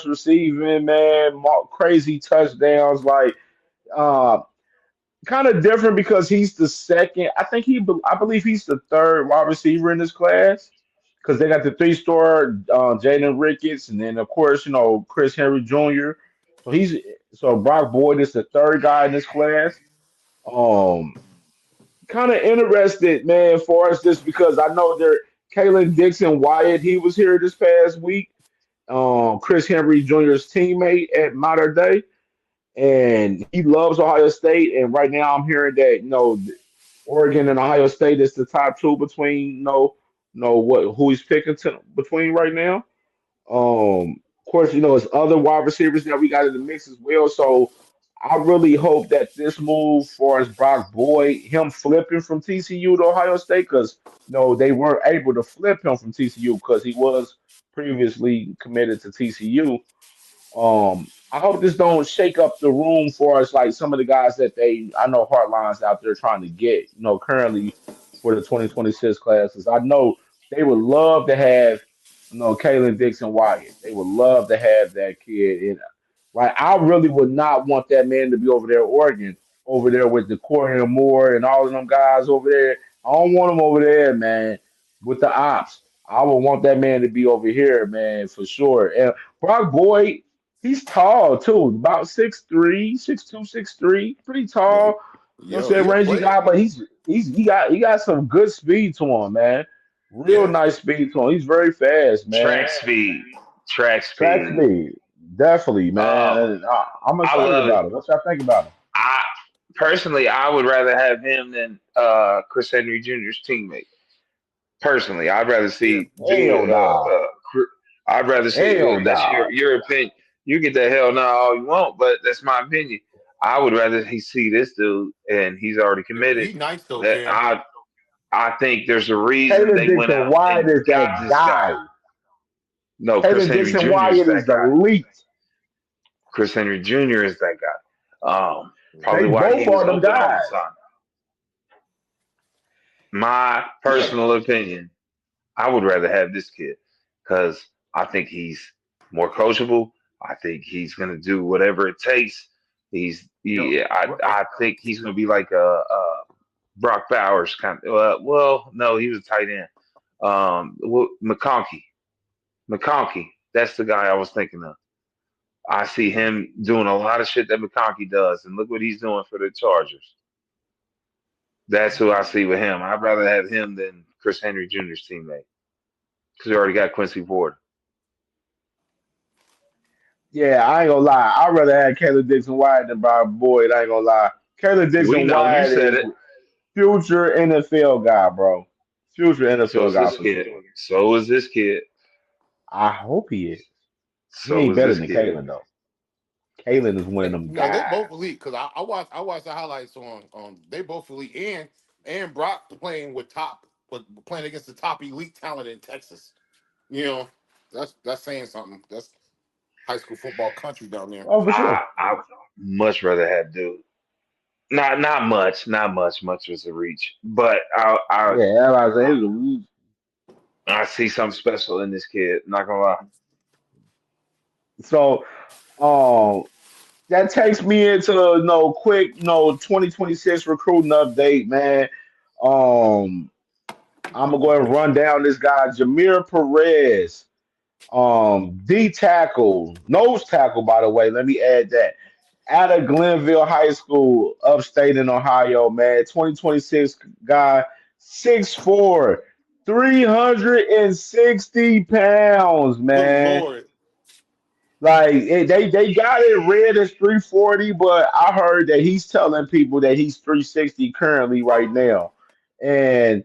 receiving, man, crazy touchdowns. Like, uh, kind of different because he's the second. I believe he's the third wide receiver in this class because they got the three-star Jaden Ricketts, and then of course Chris Henry Jr. So Brock Boyd is the third guy in this class. Um, Kind of interested, man, for us just because I know there Kalen Dixon Wyatt, he was here this past week. Chris Henry Jr.'s teammate at Mater Day, and he loves Ohio State. And right now, I'm hearing that Oregon and Ohio State is the top two between what who he's picking between right now. Of course, it's other wide receivers that we got in the mix as well. So I really hope that this move for us, Brock Boyd, him flipping from TCU to Ohio State, because they weren't able to flip him from TCU because he was previously committed to TCU. I hope this don't shake up the room for us, like some of the guys that I know Heartline's out there trying to get, currently for the 2026 classes. I know they would love to have, Kalen Dixon Wyatt. They would love to have that kid. And like, I really would not want that man to be over there, Oregon, over there with the Corey Moore and all of them guys over there. I don't want him over there, man, with the ops. I would want that man to be over here, man, for sure. And Brock Boyd, he's tall too, about 6'3", 6'2", 6'3", pretty Yo, tall. You know what I'm yo, saying, he a rangy player. guy, but he got some good speed to him, man. Real Yeah. nice speed to him. He's very fast, Track man. speed, track Track speed. speed, definitely, man. Um, And I'm I excited love it. about it. What y'all think about him? I personally, I would rather have him than Chris Henry Jr.'s teammate. Personally, I'd rather Yeah. see Junior. Hell nah, I'd rather see. hell That's nah. your opinion. You get the hell no all you want, but that's my opinion. I would rather he see this dude, and he's already committed. He nice though, That Cam. I think there's a reason Taylor they went Dixon out Wyatt and is got that this guy. guy. No, Chris Taylor Henry Dixon Jr. is Wyatt that is guy. elite. Chris Henry Jr. is that guy. They Probably why both he are was them open all the guys. time. My Yeah. personal opinion, I would rather have this kid because I think he's more coachable. I think he's gonna do whatever it takes. Yo, I think he's gonna be like a Brock Bowers kind of. Well, no, he was a tight end. McConkey, McConkey. That's the guy I was thinking of. I see him doing a lot of shit that McConkey does, and look what he's doing for the Chargers. That's who I see with him. I'd rather have him than Chris Henry Jr.'s teammate because we already got Quincy Ford. Yeah, I ain't gonna lie. I'd rather have Taylor Dixon Wyatt than Bob Boyd. I ain't gonna lie. Taylor We Dixon know you Wyatt said is it. future NFL guy, bro. Future So NFL is guy this for kid. sure. So is this kid. I hope he is. He So ain't is better this than kid. Kalen though. Kalen is one of them no, they both guys. elite because I watched the highlights on they both elite and Brock playing against the top elite talent in Texas. You know, that's saying something. That's high school football country down there. Oh, for sure. I much rather have dude. Not much. Not much. Much was a reach. But Yeah, I was saying, I see something special in this kid. Not gonna lie. so that takes me into quick 2026 recruiting update, man. Um, I'm gonna go ahead and run down this guy, Jameer Perez. D tackle, nose tackle, by the way. Let me add that. Out of Glenville High School, upstate in Ohio, man. 2026 guy, 6'4", 360 pounds, Good man. lord. Like they got it read as 340, but I heard that he's telling people that he's 360 currently right now. And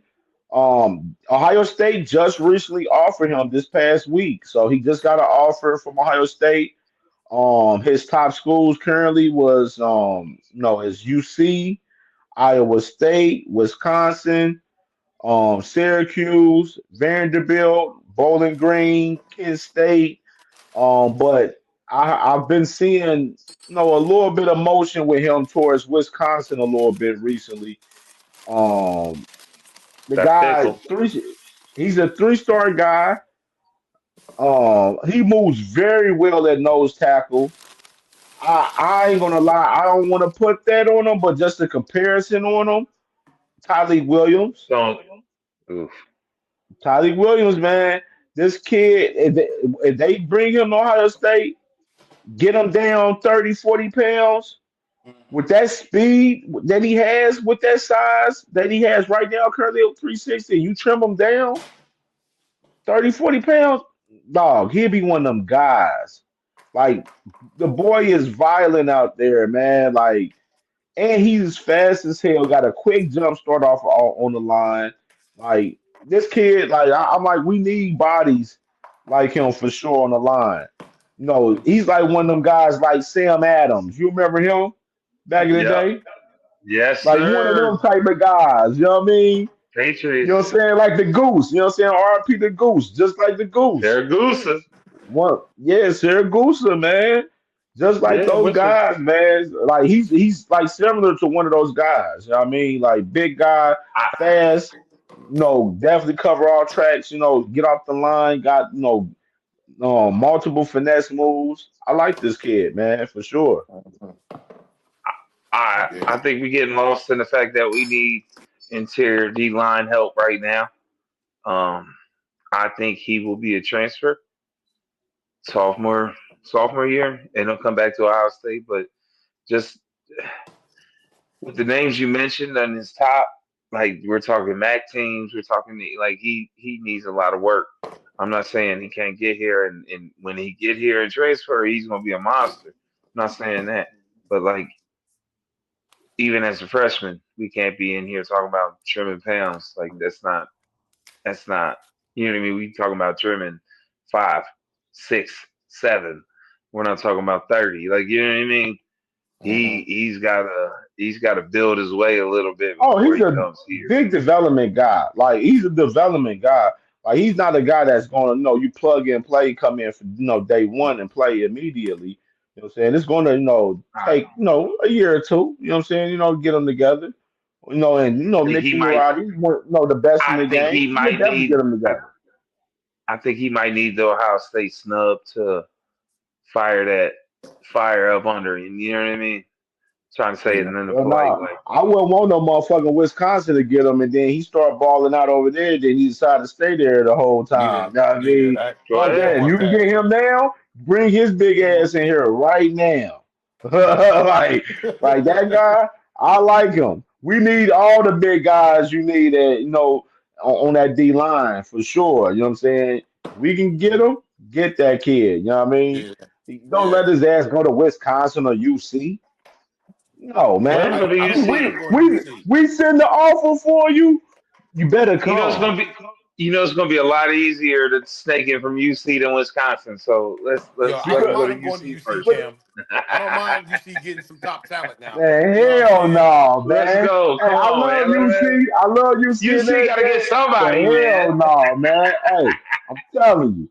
Ohio State just recently offered him this past week. So he just got an offer from Ohio State. His top schools currently was is UC, Iowa State, Wisconsin, Syracuse, Vanderbilt, Bowling Green, Kent State. But I've been seeing, a little bit of motion with him towards Wisconsin a little bit recently. Um, the That's guy fickle. he's a three-star guy. He moves very well at nose tackle. I ain't gonna lie, I don't want to put that on him, but just a comparison on him, Tyleek Williams. Don't. Oof. Tyleek Williams, man, this kid, if they bring him to Ohio State, get him down 30, 40 pounds with that speed that he has, with that size that he has right now, currently at 360, you trim him down 30, 40 pounds, dog, he'll be one of them guys. Like, the boy is violent out there, man. Like, and he's fast as hell. Got a quick jump start off on the line. Like, this kid, like, I'm like, we need bodies like him for sure on the line. He's like one of them guys like Sam Adams. You remember him back in the Yep. day? Yes, Like one of sir. them type of guys. You know what I mean? You know what Patriots. I'm saying? Like the Goose. You know what I'm saying? RP the Goose, just like the Goose. Saragusa. What? Yeah, Siragusa, man. Just like Yeah, those what's it? guys, man. Like he's like similar to one of those guys. You know what I mean? Like big guy, I, fast. Definitely cover all tracks. Get off the line. Got multiple finesse moves. I like this kid, man, for sure. I think we're getting lost in the fact that we need interior D line help right now. Um, I think he will be a transfer sophomore year, and he'll come back to Ohio State. But just with the names you mentioned on his top, like we're talking MAC teams, we're talking like he needs a lot of work. I'm not saying he can't get here, and when he get here and transfer, he's gonna be a monster. I'm not saying that, but like even as a freshman, we can't be in here talking about trimming pounds. Like that's not you know what I mean. We talking about trimming 5, 6, 7. We're not talking about 30. Like you know what I mean. Mm-hmm. He's gotta build his way a little bit Oh, before he's he a comes here. big development guy. Like he's a development guy. Like he's not a guy that's going to you plug and play, come in for day one and play immediately. You know what I'm saying? It's going to I, take a year or two. You know what I'm saying? Get them together. And I think Nick he might. Emirati, the best in I the think game. he He'll might definitely get need. them I, together. I think he might need the Ohio State snub to fire that fire up under him. You know what I mean? Trying to say it Yeah. in a Well, polite no, way. I wouldn't want no motherfucking Wisconsin to get him, and then he start balling out over there. Then he decided to stay there the whole Yeah. time. You know what I Yeah. mean? Go Fuck You don't that. ahead. If want you can get that. him now, bring his big Mm-hmm. ass in here right now. like that guy, I like him. We need all the big guys you need on that D line for sure. You know what I'm saying? We can get him, get that kid. You know what I mean? Yeah. Don't Yeah. let his ass go to Wisconsin or UC. No, Let him man. go to I don't We mind UC. him going to we UC. we send the offer for you. You better You know it's come. gonna be. You know it's gonna be a lot easier to snake it from UC than Wisconsin. So let's Yo, let's I let don't him go mind to him going to UC UC, first. But Cam. I don't mind UC getting some top talent now. man, You know what I'm hell saying? no, Let's man. go. Hey, Come I on, love man. UC. I love UC and UC got to get everything. But somebody, hell man. no, man. Hey, I'm telling you.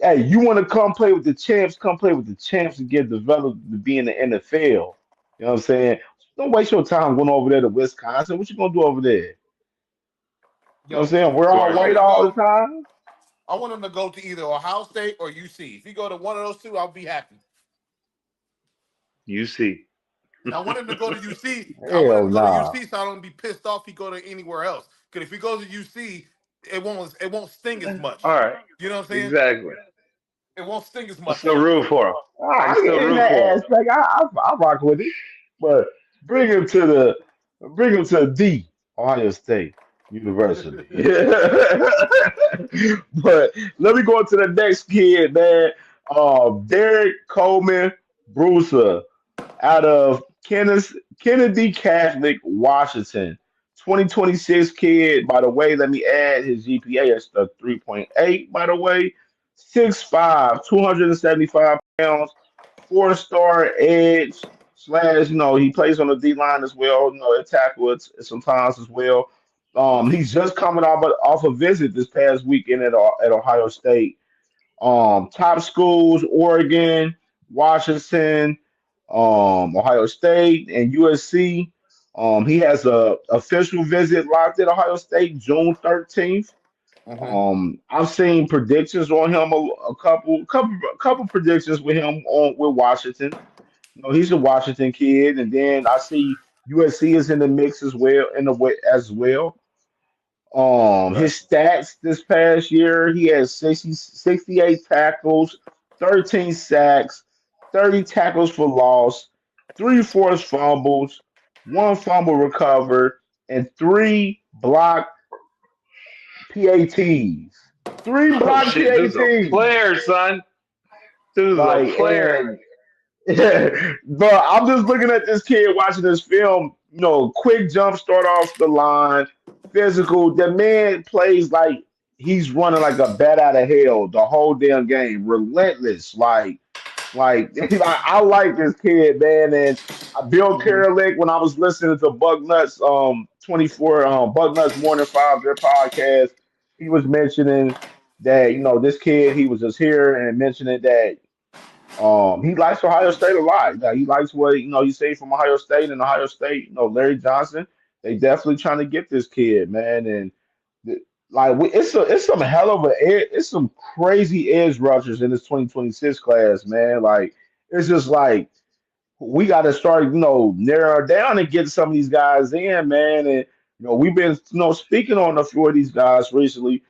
Hey, you want to come play with the champs? Come play with the champs and get developed to be in the NFL. You know what I'm saying? Don't waste your time going over there to Wisconsin. What you gonna do over there? You know what I'm Yo, saying? We're I all want him white Right. to all the go. time. I want him to go to either Ohio State or UC. If he go to one of those two, I'll be happy. UC. I want him to go to UC. I want him Hell to go to nah. UC so I don't be pissed off. If he go to anywhere else. Because if he goes to UC, it won't sting as All much. right. You know what I'm saying? Exactly. It won't sting as I much. still root for him. I can still In root that for him. aspect, I rock with it. But bring him to the bring him to the Ohio State University. But let me go to the next kid, man. Derek Coleman Brucer out of Kennedy Catholic, Washington. 2026 kid, by the way, let me add his GPA is a 3.8, by the way. 6'5", 275 pounds, 4-star edge slash, he plays on the D line as well, at tackle sometimes as well. He's just coming off a visit this past weekend at Ohio State. Top schools: Oregon, Washington, Ohio State, and USC. He has a official visit locked at Ohio State June 13th. Mm-hmm. I've seen predictions on him, a couple predictions with him on with Washington. You know, he's a Washington kid, and then I see USC is in the mix as well, in the way as well. Right. His stats this past year, he has 68 tackles, 13 sacks, 30 tackles for loss, three forced fumbles, one fumble recovered, and three blocked PATs. Three Oh blocked shit, this is a PATs. player, son. This is a Like, player. and but I'm just looking at this kid watching this film. You know, quick jump start off the line, physical. The man plays like he's running like a bat out of hell the whole damn game. Relentless, I like this kid, man. And Bill Mm-hmm. Kerlick, when I was listening to Bucknuts 24 Bucknuts Morning Five, their podcast, he was mentioning that this kid he was just here and mentioning that he likes Ohio State a lot. Like, he likes what you say from Ohio State and Ohio State. Larry Johnson. They definitely trying to get this kid, man. And th- it's some hell of it's some crazy edge rushers in this 2026 class, man. Like, it's just like we got to start, narrow down and get some of these guys in, man. And we've been, speaking on a few of these guys recently,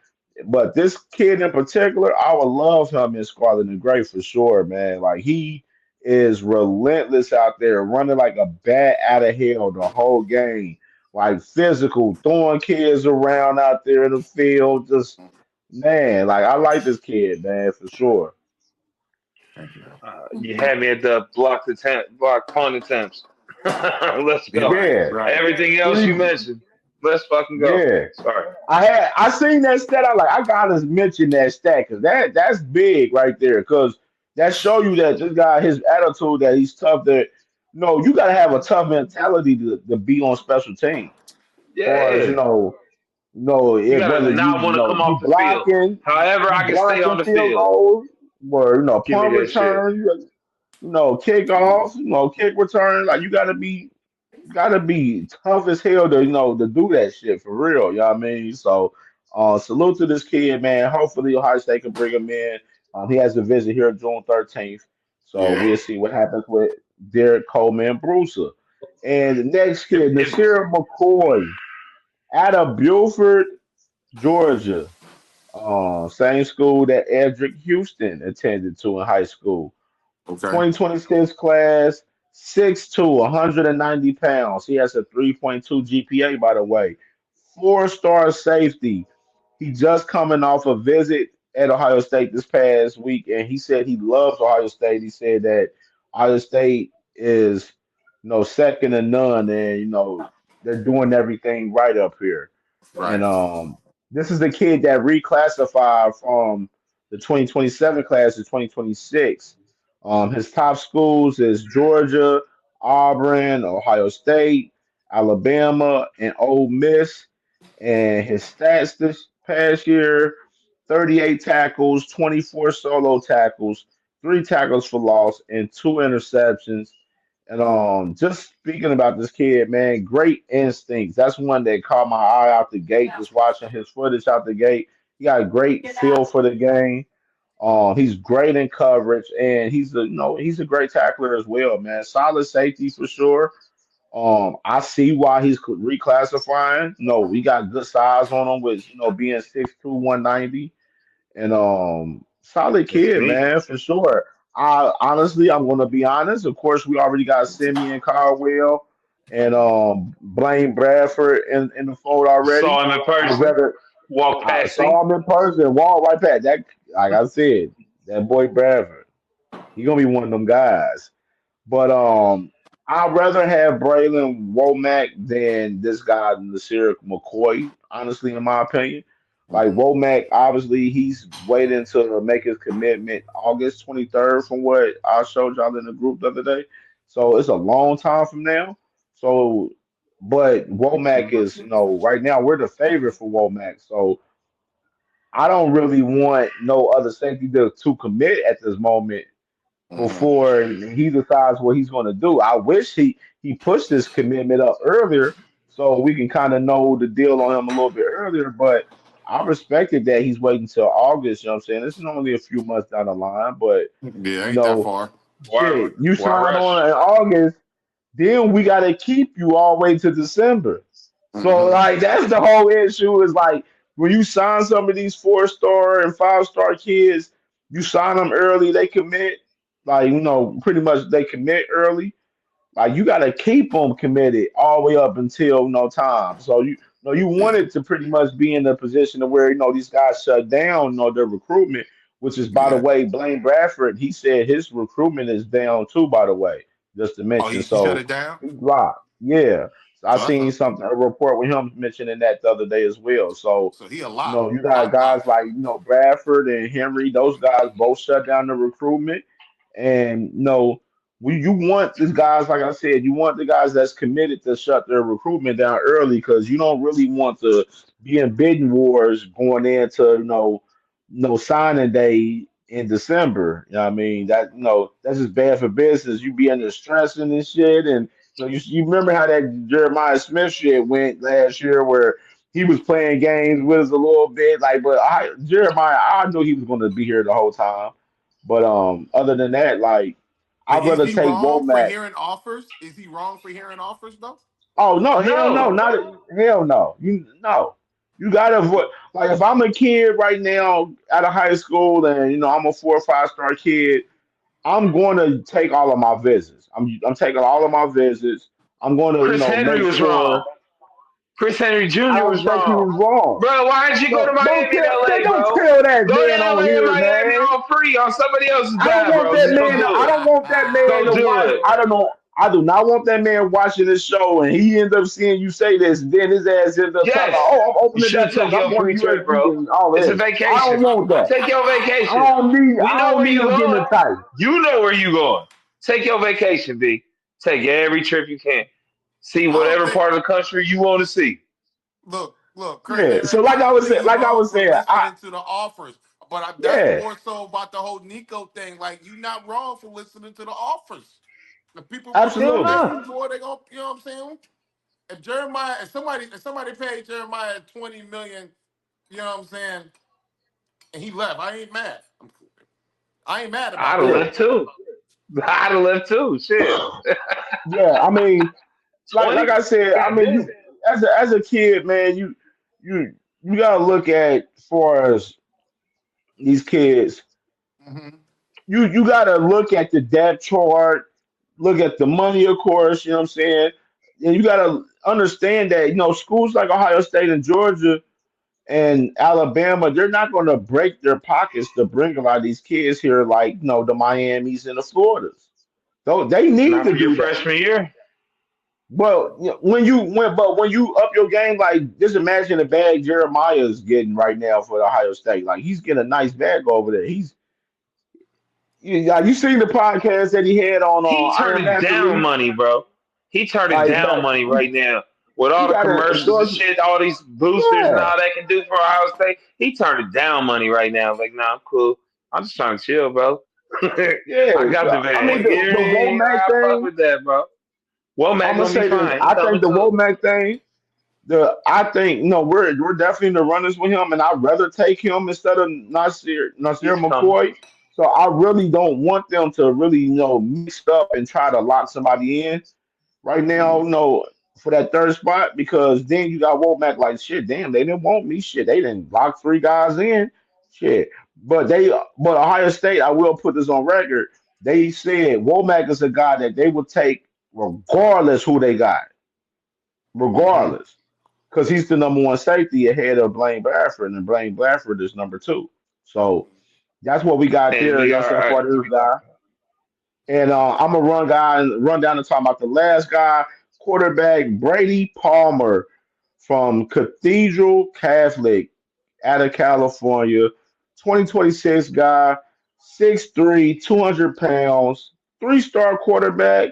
but this kid in particular, I would love him in Scarlet and Gray for sure, man. Like, he is relentless out there, running like a bat out of hell the whole game, like physical, throwing kids around out there in the field. Just man, like I like this kid, man, for sure. Thank you. You had me at the block punt attempts. Let's go. Right. Yeah, Right. Everything else you three, mentioned. Let's fucking go. yeah. Sorry. I seen that stat. I gotta mention that stat because that's big right there. Because that show you that this guy, his attitude, that he's tough. That no, you gotta have a tough mentality to be on special teams. Far as Yeah. You if gotta whether you not want to come you off the field. blocking, However, you I can stay on blocking the field field. goals, or Give me punt that shit. return, kickoffs, kick return. Like, you gotta be tough as hell to to do that shit for real. You know what I mean? So, salute to this kid, man. Hopefully, Ohio State can bring him in. He has a visit here June 13th, so Yeah. we'll see what happens with Derek Coleman Brucer. And the next If, kid, if Nasir McCoy, out of Beaufort, Georgia. Same school that Edric Houston attended to in high school. Okay. 2026 class, 6'2", 190 pounds. He has a 3.2 GPA, by the way. Four-star safety. He just coming off a visit at Ohio State this past week, and he said he loves Ohio State. He said that Ohio State is, second to none, and they're doing everything right up here. And Right. this is the kid that reclassified from the 2027 class to 2026. His top schools is Georgia, Auburn, Ohio State, Alabama, and Ole Miss. And his stats this past year: 38 tackles, 24 solo tackles, three tackles for loss, and two interceptions. And just speaking about this kid, man, great instincts. That's one that caught my eye out the gate. Just watching his footage out the gate, he got a great feel for the game. He's great in coverage, and he's a great tackler as well, man. Solid safety for sure. I see why he's reclassifying. No, we got good size on him with being 6'2", 190, and solid it's kid, me. man, for sure. I'm gonna be honest. Of course, we already got Simeon Caldwell and Blaine Bradford in the fold already. Saw him in I person. rather Walked I past me. saw him in person, walk right past that. Like I said, that boy Bradford, he gonna be one of them guys. But I'd rather have Braylon Womack than this guy, Nasir McCoy, honestly, in my opinion. Like, Mm-hmm. Womack, obviously, he's waiting to make his commitment August 23rd, from what I showed y'all in the group the other day. So it's a long time from now. So, but Womack is, right now we're the favorite for Womack. So I don't really want no other safety to commit at this moment Mm-hmm. before he decides what he's going to do. I wish he pushed this commitment up earlier so we can kind of know the deal on him a little bit earlier. But I respected that he's waiting till August. You know what I'm saying? This is only a few months down the line, but Yeah, you ain't that know, far. Why? shit, you Why sign rush? on in August, then we gotta keep you all the way to December. So Hmm. like that's the whole issue is like when you sign some of these 4-star and 5-star kids, you sign them early, they commit, like pretty much they commit early. Like you got to keep them committed all the way up until no time. So you Yeah, wanted to pretty much be in the position of where these guys shut down their recruitment, which is by the yeah. way, Blaine Bradford. He said his recruitment is down too. By the way, just to Oh, mention, he shut so it down. he dropped. Yeah, so I So that's seen something a report with him mentioning that the other day as well. So so he a lot, you got top guys notch. like Bradford and Henry. Those guys both shut down the recruitment, and you want these guys, like I said, you want the guys that's committed to shut their recruitment down early because you don't really want to be in bidding wars going into no signing day in December. You know what I mean? That's just bad for business. You be under stressing and shit, and you remember how that Jeremiah Smith shit went last year where he was playing games with us a little bit, like, but Jeremiah, I knew he was going to be here the whole time. But other than that, like, But I'd is rather he take wrong for Womack. hearing offers? Is he wrong for hearing offers though? Oh no, hell no, No. not hell no. You gotta avoid. Like if I'm a kid right now out of high school and I'm a 4 or 5-star kid, I'm going to take all of my visits. I'm taking all of my visits. I'm going to Chris Henry make was wrong. sure. Chris Henry I Jr. don't was think he wrong. was wrong. Bro, why didn't you go to Don't Miami and LA, don't bro? tell that Go to man on LA and here, Miami man. all free on somebody else's I don't dime, want bro. that Just go man. do I it. don't want that man Go to do watch. it. I don't know. I do not want that man watching this show, and he ends up seeing you say this, and then his ass ends up talking Yes. about, "Oh, I'm You opening should have back took up. I'm your going free to trip, USC bro. and all It's a this." I don't vacation. want that. Take your I vacation. don't need. We I know don't where need you him getting going. excited. You know where you going. Take your vacation, B. Take every trip you can. See I don't whatever think. part of the country you want to see. Look, Chris Yeah. Henry. So I don't think he like I wrong was for saying, listening to the offers, but that's yeah, more so about the whole Nico thing. Like you not wrong for listening to the offers. If people willing to Hell absolutely. pay no. you more, they going you know what I'm saying? If somebody paid Jeremiah 20 million, you know what I'm saying, and he left, I ain't mad I'd about have that. Yeah. left too. I'd have left too. Shit. Yeah. I mean, like 20? I said, I God mean, damn. you as a kid, man, you you gotta look at far as these kids. Hmm. You gotta look at the depth chart, look at the money, of course. You know what I'm saying, and you gotta understand that schools like Ohio State and Georgia and Alabama, they're not going to break their pockets to bring a lot of these kids here, like the Miamis and the Floridas. Though they need Not to for your do that. freshman year. Well, when you up your game, like just imagine the bag Jeremiah is getting right now for Ohio State. Like he's getting a nice bag over there. You seen the podcast that he had on He Iron turning down Mastery? money, bro. He turning Like down that, money right now. With he all the got an commercials and endorsement. shit, all these boosters and Yeah, all that can do for Ohio State, he turning down money right now. Like, nah, I'm cool. I'm just trying to chill, bro. I yeah. got the So, I mean, bag. the Womack I fuck thing. with that, bro. I'm Womack gonna gonna be say this. fine. He I think coming the too. Womack thing. I think we're definitely in the runners with him, and I'd rather take him instead of Nasir He's coming. McCoy. So I really don't want them to really mix up and try to lock somebody in right now. For that third spot because then you got Womack like shit. Damn, they didn't want me. Shit, they didn't lock 3 guys in. Shit, but Ohio State. I will put this on record. They said Womack is a guy that they would take regardless who they got, Hmm. regardless because he's the number one safety ahead of Blaine Bradford, and Blaine Bradford is number two. So that's what we got And there. we You know what I'm are saying for this guy. And I'm gonna run down and talk about the last guy, quarterback Brady Palmer from Cathedral Catholic out of California, 2026 guy, 6'3", 200 pounds, 3-star quarterback.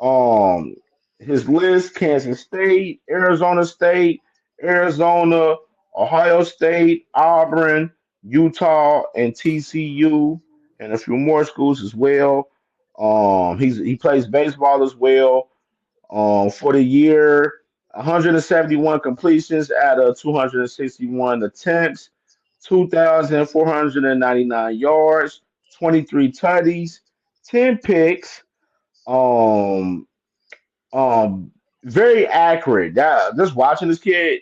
Um, his list: Kansas State, Arizona State, Arizona, Ohio State, Auburn, Utah, and TCU, and a few more schools as well. He plays baseball as well. For the year, 171 completions out of 261 attempts, 2,499 yards, 23 tutties, 10 picks. Um, um, very accurate. That just watching this kid,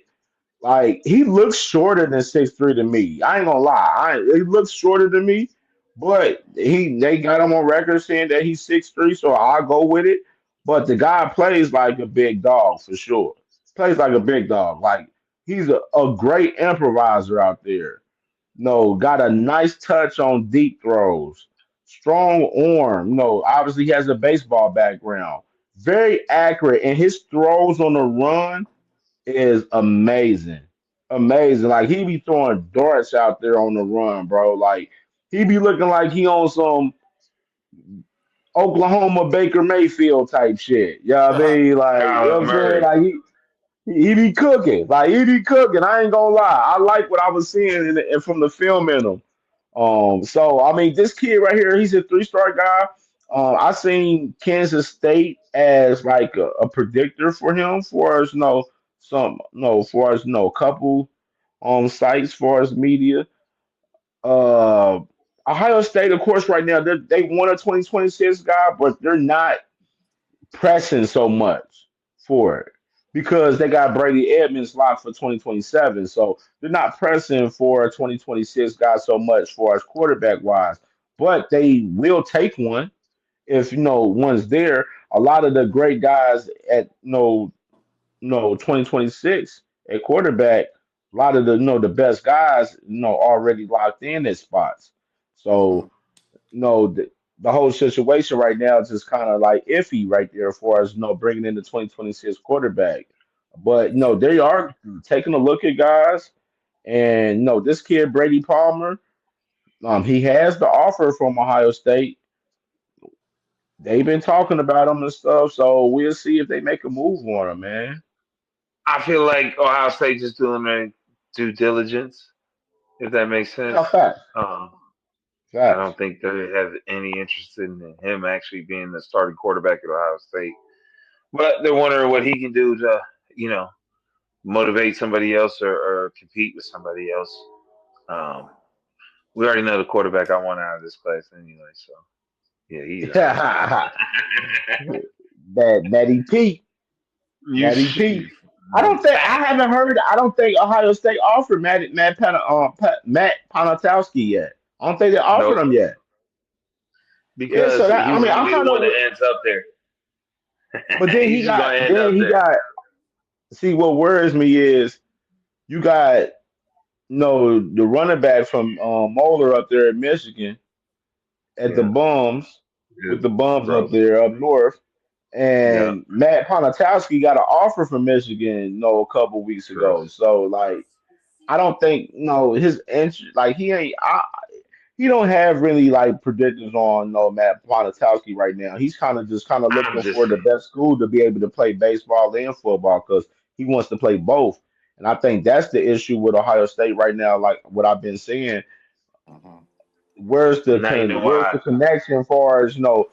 like he looks shorter than 6'3" to me. I ain't gonna lie. He looks shorter than me, but they got him on record saying that he's 6'3", so I'll go with it. But the guy plays like a big dog for sure. Plays like a big dog. Like he's a great improviser out there. No, got a nice touch on deep throws. Strong arm. No, obviously he has a baseball background. Very accurate, and his throws on the run is amazing. Amazing. Like he be throwing darts out there on the run, bro. Like he be looking like he on some Oklahoma Baker Mayfield type shit. You know what I mean? Like, you know Kyler what I'm saying? Murray. Like he be cooking. Like he be cooking. I ain't gonna lie. I like what I was seeing from the film in him. So I mean, this kid right here, he's a three-star guy. I seen Kansas State as like a predictor for him for us, for us, a couple sites for us media. Uh, Ohio State, of course, right now they won a 2026 guy, but they're not pressing so much for it because they got Brady Edmonds locked for 2027. So they're not pressing for a 2026 guy so much for us quarterback wise, but they will take one if one's there. A lot of the great guys at 2026 at quarterback, a lot of the best guys already locked in at spots. Mm-hmm. So the whole situation right now is just kind of like iffy right there for us, bringing in the 2026 quarterback. But they are taking a look at guys, and this kid Brady Palmer, he has the offer from Ohio State. They've been talking about him and stuff, so we'll see if they make a move on him, man. I feel like Ohio State just doing their due diligence, if that makes sense. Yeah, facts, Um, I facts. don't think they have any interest in him actually being the starting quarterback at Ohio State. But they're wondering what he can do to, you know, motivate somebody else or compete with somebody else. Um, we already know the quarterback I want out of this class anyway, so yeah, he's out. Natty P, You Natty should. P. I don't think I haven't heard. I don't think Ohio State offered Matt Panatowski yet. I don't think they offered Nope, him yet. Yeah, so because that I he's mean, gonna I'm be the kind one of, that ends up there. but He's just gonna end then up he there. got. See, what worries me is you got the running back from Moeller up there in Michigan at the Yeah, Bums with good, the Bums up gross. there up north, Yeah, and Matt Panatowski got an offer from Michigan, a couple weeks ago. gross. So like, I don't think his interest, like he don't have really like predictions on Matt Ponatowski right now. He's kind of I'm looking just for the saying. best school to be able to play baseball and football because he wants to play both. And I think that's the issue with Ohio State right now. Like what I've been saying, Mm-hmm. Now you know where's why. the connection as far as do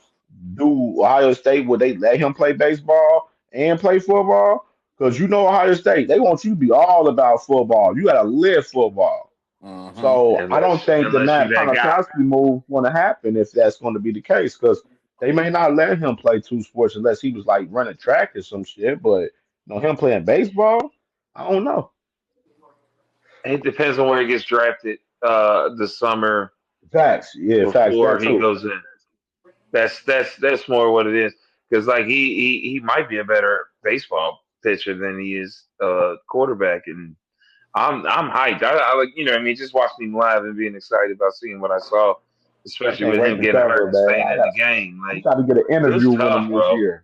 Ohio State would they let him play baseball and play football? Because Ohio State they want you to be all about football. You got to live football. Mm-hmm. So I don't Unless think the unless you Matt that guy. Panatowski move going to happen if that's going to be the case because they may not let him play two sports unless he was like running track or some shit. But him playing baseball, I don't know. It depends on where he gets drafted. The summer Facts, yeah, facts, before that he too. goes in. That's more what it is. Because like he might be a better baseball pitcher than he is quarterback, and I'm hyped. I like what I mean just watching him live and being excited about seeing what I saw, I especially can't with wait him to getting hurt cover, and man. staying in the game. I'm Like trying to get an it was interview with him tough, this bro. year.